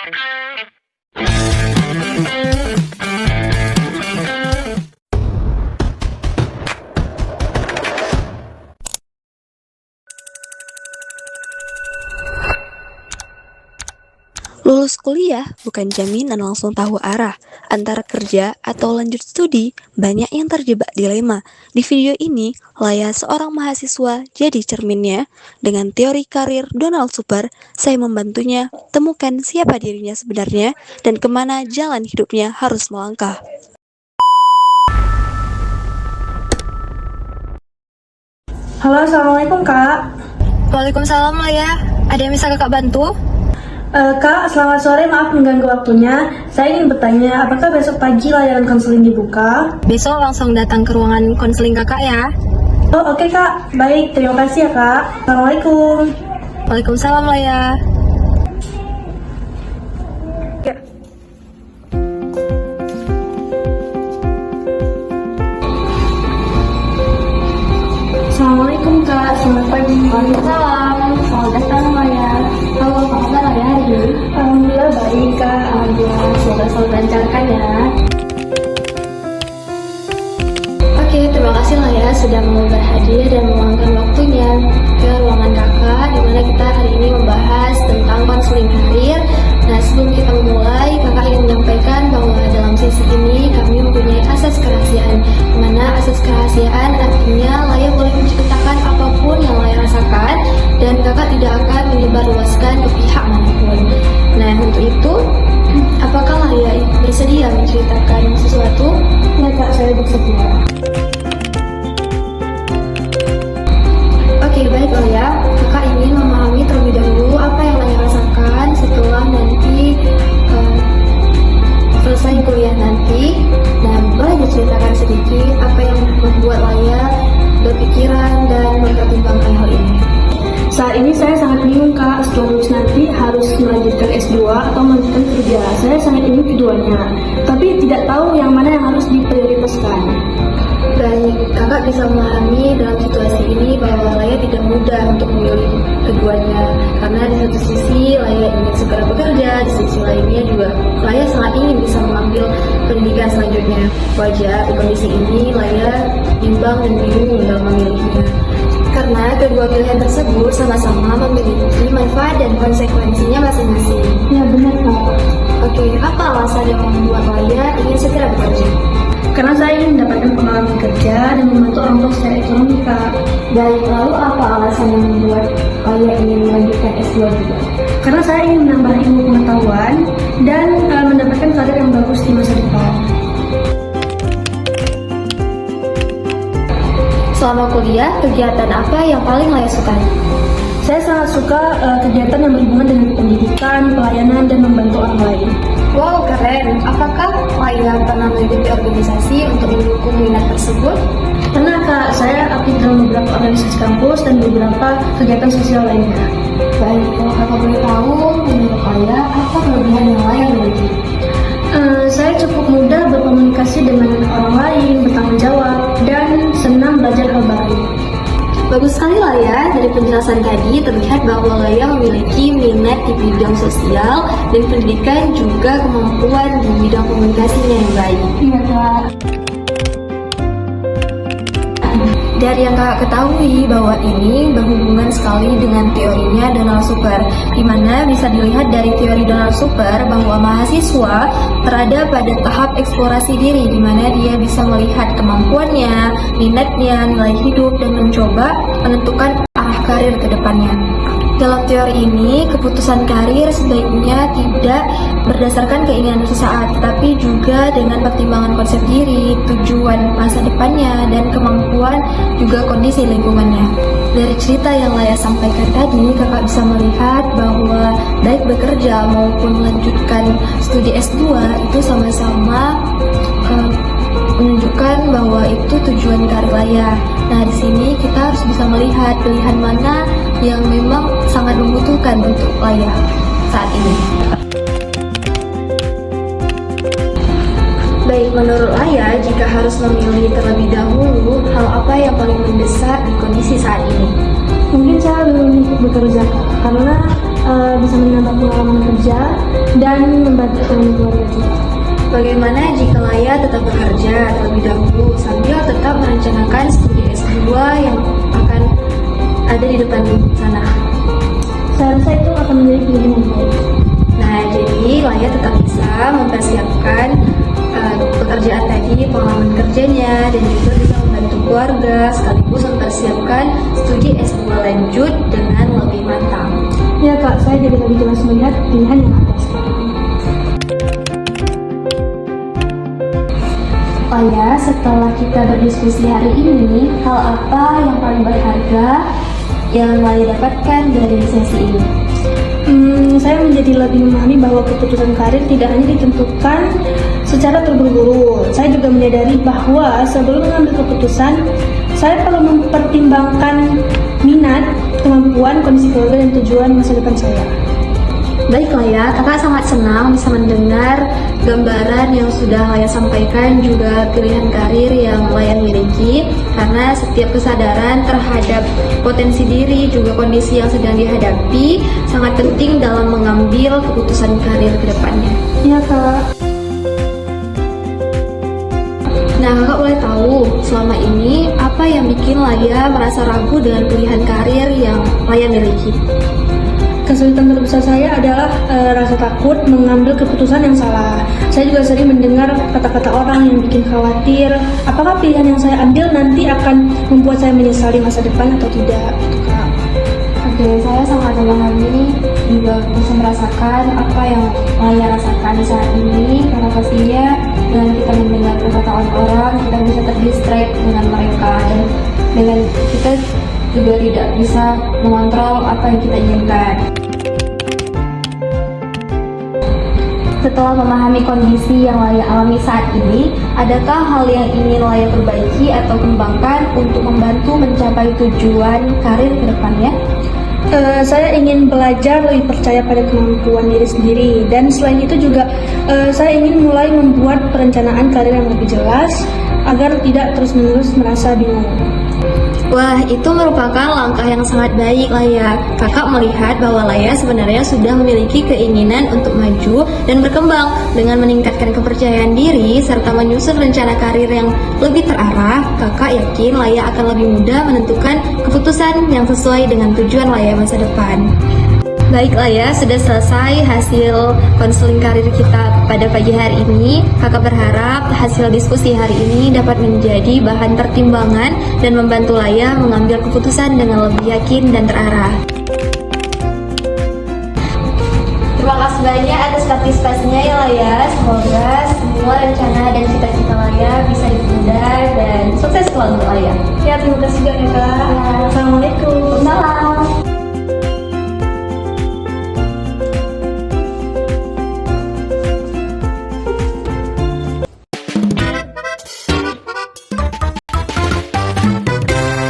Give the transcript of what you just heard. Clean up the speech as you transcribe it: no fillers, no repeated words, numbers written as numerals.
Lulus kuliah bukan jaminan langsung tahu arah antara kerja atau lanjut studi. Banyak yang terjebak dilema. Di video ini, Laya seorang mahasiswa jadi cerminnya. Dengan teori karir Donald Super, saya membantunya temukan siapa dirinya sebenarnya dan kemana jalan hidupnya harus melangkah. Halo, Assalamualaikum Kak. Waalaikumsalam Laya. Ada yang bisa kakak bantu? Kak, selamat sore, maaf mengganggu waktunya. Saya ingin bertanya, apakah besok pagi layanan konseling dibuka? Besok langsung datang ke ruangan konseling kakak ya. Oh, oke Kak. Baik, terima kasih ya Kak. Assalamualaikum. Waalaikumsalam Laya. Assalamualaikum Kak, selamat pagi. Waalaikumsalam. Selamat datang Laya. Halo, apa kabar Laya hari ini? Alhamdulillah baik Kak. Alhamdulillah, semoga selalu dilancarkan ya. Oke, terima kasih Laya sudah mau berhadir dan meluangkan waktunya ke ruangan kakak, di mana kita hari ini membahas tentang konseling karir. Nah, sebelum kita memulai, kakak ingin menyampaikan bahwa dalam sesi ini kami mempunyai asas kerahasiaan, di mana asas kerahasiaan artinya Laya boleh menceritakan apapun yang Laya rasakan dan kakak tidak akan menyebarluaskan ke pihak manapun. Nah, untuk itu, apakah Laya bersedia menceritakan sesuatu? Ya Kak, saya bersedia. Oke, baik Laya. Kakak ingin memahami terlebih dahulu apa yang Laya rasakan setelah nanti selesai kuliah nanti. Nah, boleh diceritakan sedikit apa yang membuat Laya berpikiran dan mempertimbangkan hal ini? Saat ini saya sangat bingung Kak, setelah lulus nanti harus melanjutkan S2 atau melanjutkan kerja. Saya sangat ingin keduanya, tapi tidak tahu yang mana yang harus diprioritaskan. Baik, kakak bisa memahami dalam situasi ini bahwa Laya tidak mudah untuk memilih keduanya, karena di satu sisi Laya ingin segera bekerja, di sisi lainnya juga Laya sangat ingin bisa mengambil pendidikan selanjutnya. Wajar di kondisi ini Laya bimbang dan bingung dalam memilihnya, karena kedua pilihan tersebut sama-sama memiliki manfaat dan konsekuensinya masing-masing. Ya benar Kak. Oke, apa alasan yang membuat Laya ingin segera bekerja? Karena saya ingin mendapatkan pengalaman kerja dan membantu orang tua secara ekonomi Kak. Baik, lalu apa alasan yang membuat Laya ingin melanjutkan S2 juga? Karena saya ingin menambah ilmu pengetahuan dan mendapatkan karir yang bagus di masa depan. Selama kuliah, kegiatan apa yang paling Laya sukai? Saya sangat suka kegiatan yang berhubungan dengan pendidikan, pelayanan, dan membantu orang lain. Wow, keren! Apakah Laya pernah mengikuti organisasi untuk mendukung minat tersebut? Pernah Kak, saya aktif dalam beberapa organisasi kampus dan beberapa kegiatan sosial lainnya. Baik, kalau kakak boleh tahu, menurut Laya, apa kelebihan yang Laya miliki? Saya cukup mudah berkomunikasi dengan orang lain, bertanggung jawab, dan senang belajar hal baru. Bagus sekali Laya, dari penjelasan tadi terlihat bahwa Laya memiliki minat di bidang sosial dan pendidikan, juga kemampuan di bidang komunikasinya yang baik. Iya Kak. Dari yang kakak ketahui bahwa ini berhubungan sekali dengan teorinya Donald Super, di mana bisa dilihat dari teori Donald Super bahwa mahasiswa berada pada tahap eksplorasi diri, di mana dia bisa melihat kemampuannya, minatnya, nilai hidup, dan mencoba menentukan arah karir ke depannya. Dalam teori ini, keputusan karir sebaiknya tidak berdasarkan keinginan sesaat, tetapi juga dengan pertimbangan konsep diri, tujuan masa depannya, dan kemampuan juga kondisi lingkungannya. Dari cerita yang Laya sampaikan tadi, kakak bisa melihat bahwa baik bekerja maupun melanjutkan studi S2 itu sama-sama menunjukkan bahwa itu tujuan karir Laya. Nah, di sini kita harus bisa melihat pilihan mana yang memang sangat membutuhkan untuk Laya saat ini. Baik, menurut Laya, jika harus memilih terlebih dahulu, hal apa yang paling mendesak di kondisi saat ini? Mungkin saya lebih memilih bekerja Kak, karena bisa menambah pengalaman kerja dan membantu ekonomi keluarga juga. Bagaimana jika Laya tetap bekerja terlebih dahulu sambil tetap merencanakan studi S2 yang akan ada di depan sana? Saya rasa itu akan menjadi pilihan yang baik. Nah, jadi Laya tetap bisa mempersiapkan pekerjaan tadi, pengalaman kerjanya, dan juga bisa membantu keluarga sekaligus mempersiapkan studi S2 lanjut dengan lebih matang. Ya Kak, saya jadi lebih jelas melihat pilihan yang ada sekarang. Laya, setelah kita berdiskusi hari ini, hal apa yang paling berharga yang Laya dapatkan dari sesi ini? Saya menjadi lebih memahami bahwa keputusan karir tidak hanya ditentukan secara terburu-buru. Saya juga menyadari bahwa sebelum mengambil keputusan, saya perlu mempertimbangkan minat, kemampuan, kondisi keluarga, dan tujuan masa depan saya. Baiklah ya, kakak sangat senang bisa mendengar gambaran yang sudah Laya sampaikan, juga pilihan karir yang Laya miliki, karena setiap kesadaran terhadap potensi diri juga kondisi yang sedang dihadapi sangat penting dalam mengambil keputusan karir ke depannya. Iya Kak. Nah, kakak boleh tahu selama ini apa yang bikin Laya merasa ragu dengan pilihan karir yang Laya miliki? Kesulitan terbesar saya adalah rasa takut mengambil keputusan yang salah. Saya juga sering mendengar kata-kata orang yang bikin khawatir, apakah pilihan yang saya ambil nanti akan membuat saya menyesali masa depan atau tidak, gitu Kak. Oke, saya sangat memahami, juga bisa merasakan apa yang Laya rasakan di saat ini, karena pastinya dengan kita mendengar perkataan orang, kita bisa terdistract dengan mereka, dan dengan kita juga tidak bisa mengontrol apa yang kita inginkan. Setelah memahami kondisi yang Laya alami saat ini, adakah hal yang ingin Laya perbaiki atau kembangkan untuk membantu mencapai tujuan karir ke depannya? Saya ingin belajar lebih percaya pada kemampuan diri sendiri, dan selain itu juga saya ingin mulai membuat perencanaan karir yang lebih jelas agar tidak terus-menerus merasa bingung. Wah, itu merupakan langkah yang sangat baik, Laya. Kakak melihat bahwa Laya sebenarnya sudah memiliki keinginan untuk maju dan berkembang. Dengan meningkatkan kepercayaan diri serta menyusun rencana karir yang lebih terarah, kakak yakin Laya akan lebih mudah menentukan keputusan yang sesuai dengan tujuan Laya masa depan. Baiklah ya, sudah selesai hasil konseling karir kita pada pagi hari ini. Kakak berharap hasil diskusi hari ini dapat menjadi bahan pertimbangan dan membantu Laya mengambil keputusan dengan lebih yakin dan terarah. Terima kasih banyak atas partisipasinya ya Laya. Semoga semua rencana dan cita-cita